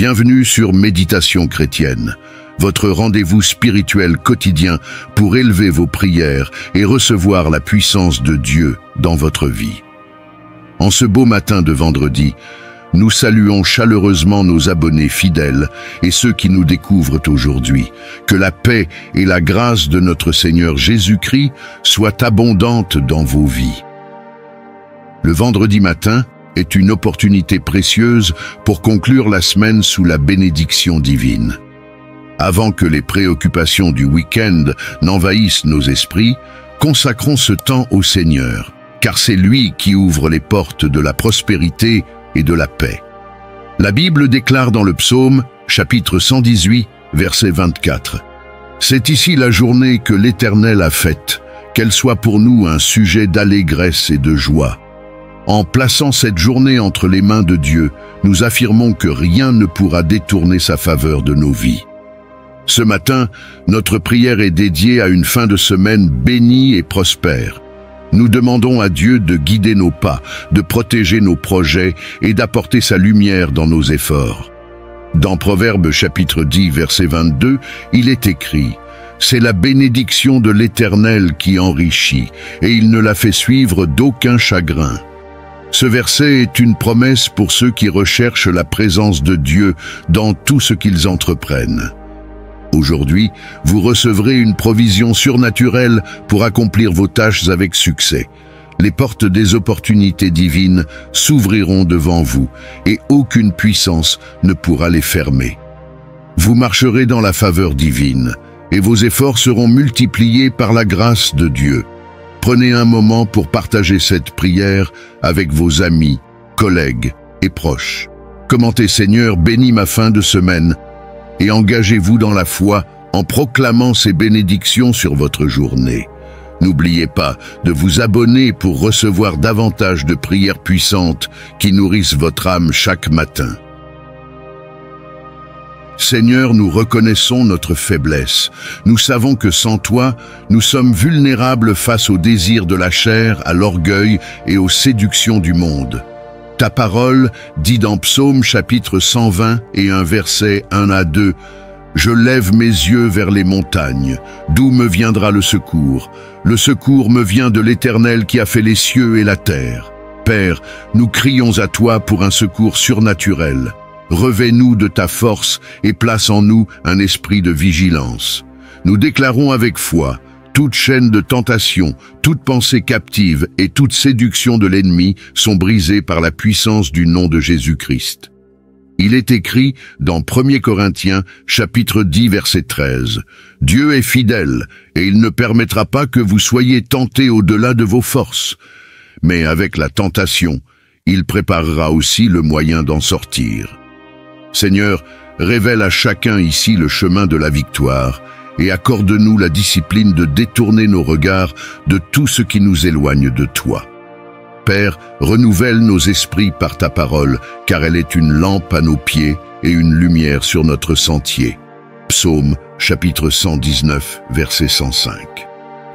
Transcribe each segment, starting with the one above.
Bienvenue sur Méditation chrétienne, votre rendez-vous spirituel quotidien pour élever vos prières et recevoir la puissance de Dieu dans votre vie. En ce beau matin de vendredi, nous saluons chaleureusement nos abonnés fidèles et ceux qui nous découvrent aujourd'hui. Que la paix et la grâce de notre Seigneur Jésus-Christ soient abondantes dans vos vies. Le vendredi matin est une opportunité précieuse pour conclure la semaine sous la bénédiction divine. Avant que les préoccupations du week-end n'envahissent nos esprits, consacrons ce temps au Seigneur, car c'est lui qui ouvre les portes de la prospérité et de la paix. La Bible déclare dans le psaume, chapitre 118, verset 24. « C'est ici la journée que l'Éternel a faite, qu'elle soit pour nous un sujet d'allégresse et de joie. » En plaçant cette journée entre les mains de Dieu, nous affirmons que rien ne pourra détourner sa faveur de nos vies. Ce matin, notre prière est dédiée à une fin de semaine bénie et prospère. Nous demandons à Dieu de guider nos pas, de protéger nos projets et d'apporter sa lumière dans nos efforts. Dans Proverbes chapitre 10, verset 22, il est écrit « C'est la bénédiction de l'Éternel qui enrichit, et il ne la fait suivre d'aucun chagrin. » Ce verset est une promesse pour ceux qui recherchent la présence de Dieu dans tout ce qu'ils entreprennent. Aujourd'hui, vous recevrez une provision surnaturelle pour accomplir vos tâches avec succès. Les portes des opportunités divines s'ouvriront devant vous et aucune puissance ne pourra les fermer. Vous marcherez dans la faveur divine et vos efforts seront multipliés par la grâce de Dieu. Prenez un moment pour partager cette prière avec vos amis, collègues et proches. Commentez « Seigneur, bénis ma fin de semaine » et engagez-vous dans la foi en proclamant ces bénédictions sur votre journée. N'oubliez pas de vous abonner pour recevoir davantage de prières puissantes qui nourrissent votre âme chaque matin. Seigneur, nous reconnaissons notre faiblesse. Nous savons que sans toi, nous sommes vulnérables face aux désirs de la chair, à l'orgueil et aux séductions du monde. Ta parole dit dans Psaume chapitre 120 et un verset 1 à 2, « Je lève mes yeux vers les montagnes. D'où me viendra le secours? Le secours me vient de l'Éternel qui a fait les cieux et la terre. Père, nous crions à toi pour un secours surnaturel. Revêt-nous de ta force et place en nous un esprit de vigilance. Nous déclarons avec foi, toute chaîne de tentation, toute pensée captive et toute séduction de l'ennemi sont brisées par la puissance du nom de Jésus-Christ. Il est écrit dans 1 Corinthiens, chapitre 10, verset 13, « Dieu est fidèle et il ne permettra pas que vous soyez tentés au-delà de vos forces. Mais avec la tentation, il préparera aussi le moyen d'en sortir. » Seigneur, révèle à chacun ici le chemin de la victoire et accorde-nous la discipline de détourner nos regards de tout ce qui nous éloigne de toi. Père, renouvelle nos esprits par ta parole, car elle est une lampe à nos pieds et une lumière sur notre sentier. Psaume, chapitre 119, verset 105.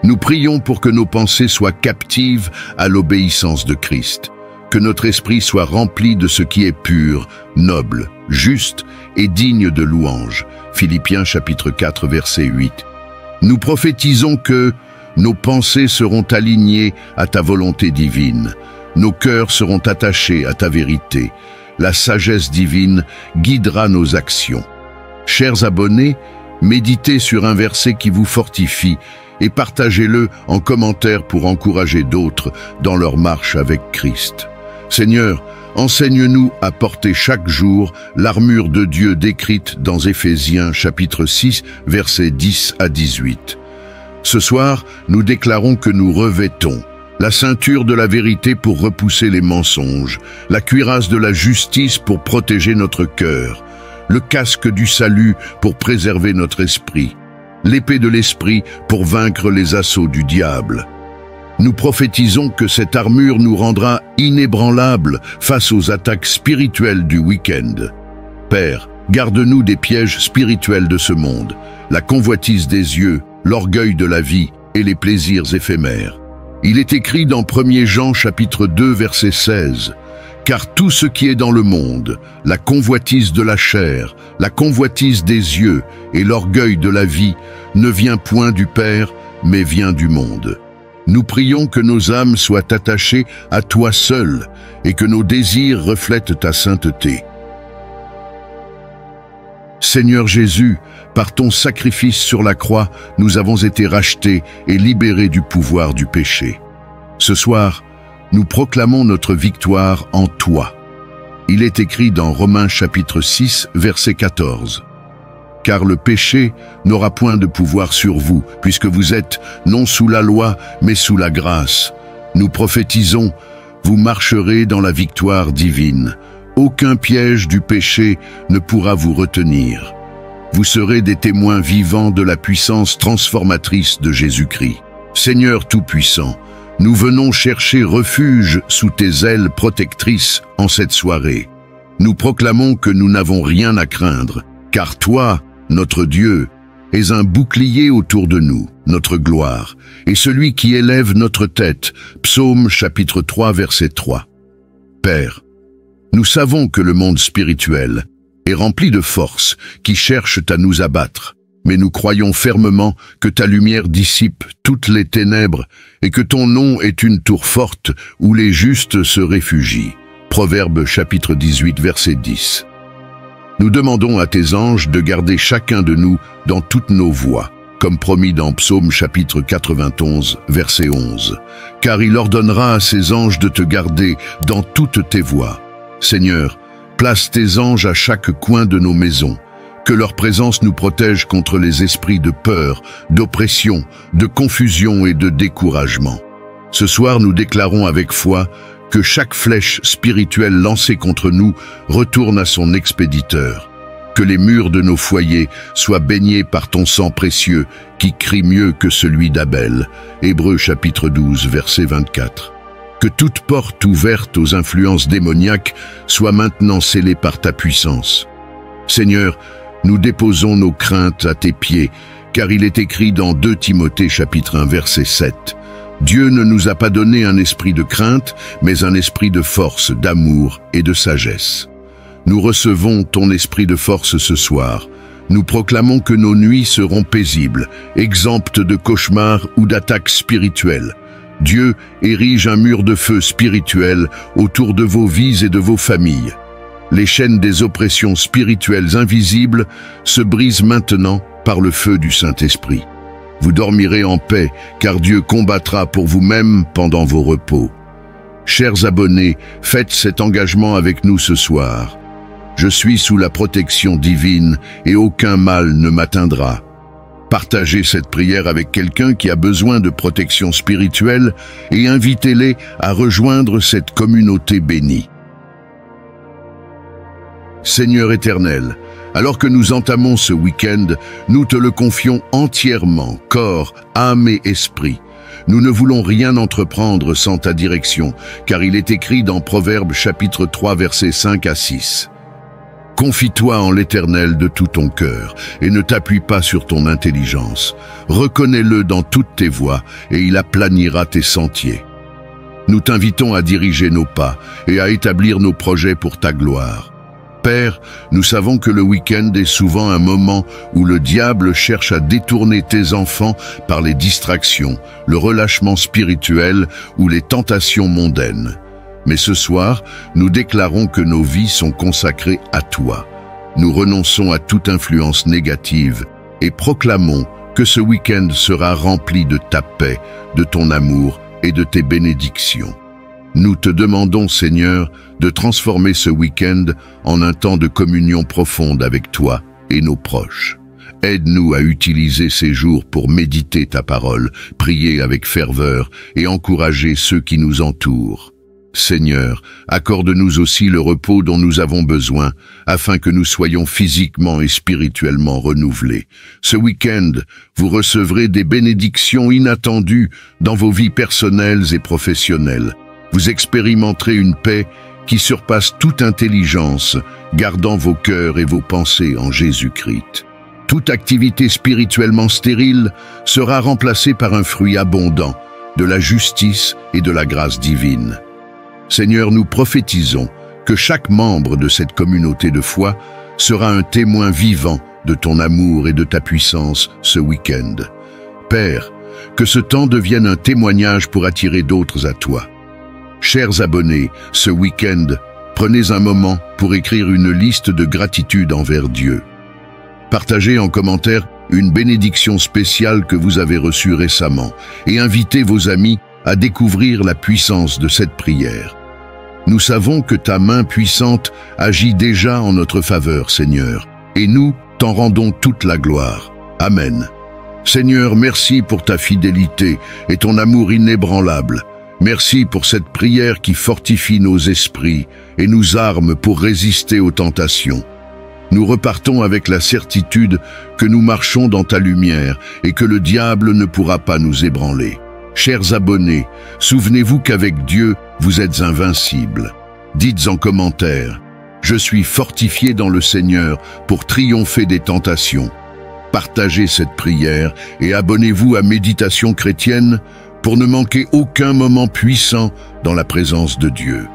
Nous prions pour que nos pensées soient captives à l'obéissance de Christ, que notre esprit soit rempli de ce qui est pur, noble, juste et digne de louange. Philippiens chapitre 4 verset 8. Nous prophétisons que nos pensées seront alignées à ta volonté divine. Nos cœurs seront attachés à ta vérité. La sagesse divine guidera nos actions. Chers abonnés, méditez sur un verset qui vous fortifie et partagez-le en commentaire pour encourager d'autres dans leur marche avec Christ. Seigneur, enseigne-nous à porter chaque jour l'armure de Dieu décrite dans Éphésiens chapitre 6, versets 10 à 18. Ce soir, nous déclarons que nous revêtons la ceinture de la vérité pour repousser les mensonges, la cuirasse de la justice pour protéger notre cœur, le casque du salut pour préserver notre esprit, l'épée de l'esprit pour vaincre les assauts du diable. Nous prophétisons que cette armure nous rendra inébranlables face aux attaques spirituelles du week-end. Père, garde-nous des pièges spirituels de ce monde, la convoitise des yeux, l'orgueil de la vie et les plaisirs éphémères. Il est écrit dans 1 Jean chapitre 2 verset 16, « Car tout ce qui est dans le monde, la convoitise de la chair, la convoitise des yeux et l'orgueil de la vie, ne vient point du Père, mais vient du monde. Nous prions que nos âmes soient attachées à toi seul et que nos désirs reflètent ta sainteté. Seigneur Jésus, par ton sacrifice sur la croix, nous avons été rachetés et libérés du pouvoir du péché. Ce soir, nous proclamons notre victoire en toi. Il est écrit dans Romains chapitre 6, verset 14. « Car le péché n'aura point de pouvoir sur vous, puisque vous êtes non sous la loi, mais sous la grâce. Nous prophétisons, vous marcherez dans la victoire divine. Aucun piège du péché ne pourra vous retenir. Vous serez des témoins vivants de la puissance transformatrice de Jésus-Christ. Seigneur Tout-Puissant, nous venons chercher refuge sous tes ailes protectrices en cette soirée. Nous proclamons que nous n'avons rien à craindre, car toi, notre Dieu, es un bouclier autour de nous, notre gloire, et celui qui élève notre tête. Psaume chapitre 3, verset 3. Père, nous savons que le monde spirituel est rempli de forces qui cherchent à nous abattre, mais nous croyons fermement que ta lumière dissipe toutes les ténèbres et que ton nom est une tour forte où les justes se réfugient. Proverbe chapitre 18, verset 10. Nous demandons à tes anges de garder chacun de nous dans toutes nos voies, comme promis dans Psaume chapitre 91, verset 11. Car il ordonnera à ses anges de te garder dans toutes tes voies. Seigneur, place tes anges à chaque coin de nos maisons. Que leur présence nous protège contre les esprits de peur, d'oppression, de confusion et de découragement. Ce soir, nous déclarons avec foi que chaque flèche spirituelle lancée contre nous retourne à son expéditeur. Que les murs de nos foyers soient baignés par ton sang précieux qui crie mieux que celui d'Abel. Hébreux chapitre 12, verset 24. Que toute porte ouverte aux influences démoniaques soit maintenant scellée par ta puissance. Seigneur, nous déposons nos craintes à tes pieds, car il est écrit dans 2 Timothée chapitre 1, verset 7. Dieu ne nous a pas donné un esprit de crainte, mais un esprit de force, d'amour et de sagesse. Nous recevons ton esprit de force ce soir. Nous proclamons que nos nuits seront paisibles, exemptes de cauchemars ou d'attaques spirituelles. Dieu érige un mur de feu spirituel autour de vos vies et de vos familles. Les chaînes des oppressions spirituelles invisibles se brisent maintenant par le feu du Saint-Esprit. Vous dormirez en paix, car Dieu combattra pour vous-même pendant vos repos. Chers abonnés, faites cet engagement avec nous ce soir. Je suis sous la protection divine et aucun mal ne m'atteindra. Partagez cette prière avec quelqu'un qui a besoin de protection spirituelle et invitez-les à rejoindre cette communauté bénie. Seigneur éternel, alors que nous entamons ce week-end, nous te le confions entièrement, corps, âme et esprit. Nous ne voulons rien entreprendre sans ta direction, car il est écrit dans Proverbes chapitre 3, versets 5 à 6. Confie-toi en l'Éternel de tout ton cœur et ne t'appuie pas sur ton intelligence. Reconnais-le dans toutes tes voies et il aplanira tes sentiers. Nous t'invitons à diriger nos pas et à établir nos projets pour ta gloire. Père, nous savons que le week-end est souvent un moment où le diable cherche à détourner tes enfants par les distractions, le relâchement spirituel ou les tentations mondaines. Mais ce soir, nous déclarons que nos vies sont consacrées à toi. Nous renonçons à toute influence négative et proclamons que ce week-end sera rempli de ta paix, de ton amour et de tes bénédictions. Nous te demandons, Seigneur, de transformer ce week-end en un temps de communion profonde avec toi et nos proches. Aide-nous à utiliser ces jours pour méditer ta parole, prier avec ferveur et encourager ceux qui nous entourent. Seigneur, accorde-nous aussi le repos dont nous avons besoin, afin que nous soyons physiquement et spirituellement renouvelés. Ce week-end, vous recevrez des bénédictions inattendues dans vos vies personnelles et professionnelles. Vous expérimenterez une paix qui surpasse toute intelligence, gardant vos cœurs et vos pensées en Jésus-Christ. Toute activité spirituellement stérile sera remplacée par un fruit abondant, de la justice et de la grâce divine. Seigneur, nous prophétisons que chaque membre de cette communauté de foi sera un témoin vivant de ton amour et de ta puissance ce week-end. Père, que ce temps devienne un témoignage pour attirer d'autres à toi. Chers abonnés, ce week-end, prenez un moment pour écrire une liste de gratitude envers Dieu. Partagez en commentaire une bénédiction spéciale que vous avez reçue récemment et invitez vos amis à découvrir la puissance de cette prière. Nous savons que ta main puissante agit déjà en notre faveur, Seigneur, et nous t'en rendons toute la gloire. Amen. Seigneur, merci pour ta fidélité et ton amour inébranlable. Merci pour cette prière qui fortifie nos esprits et nous arme pour résister aux tentations. Nous repartons avec la certitude que nous marchons dans ta lumière et que le diable ne pourra pas nous ébranler. Chers abonnés, souvenez-vous qu'avec Dieu, vous êtes invincibles. Dites en commentaire, « Je suis fortifié dans le Seigneur pour triompher des tentations ». Partagez cette prière et abonnez-vous à Méditation chrétienne pour ne manquer aucun moment puissant dans la présence de Dieu.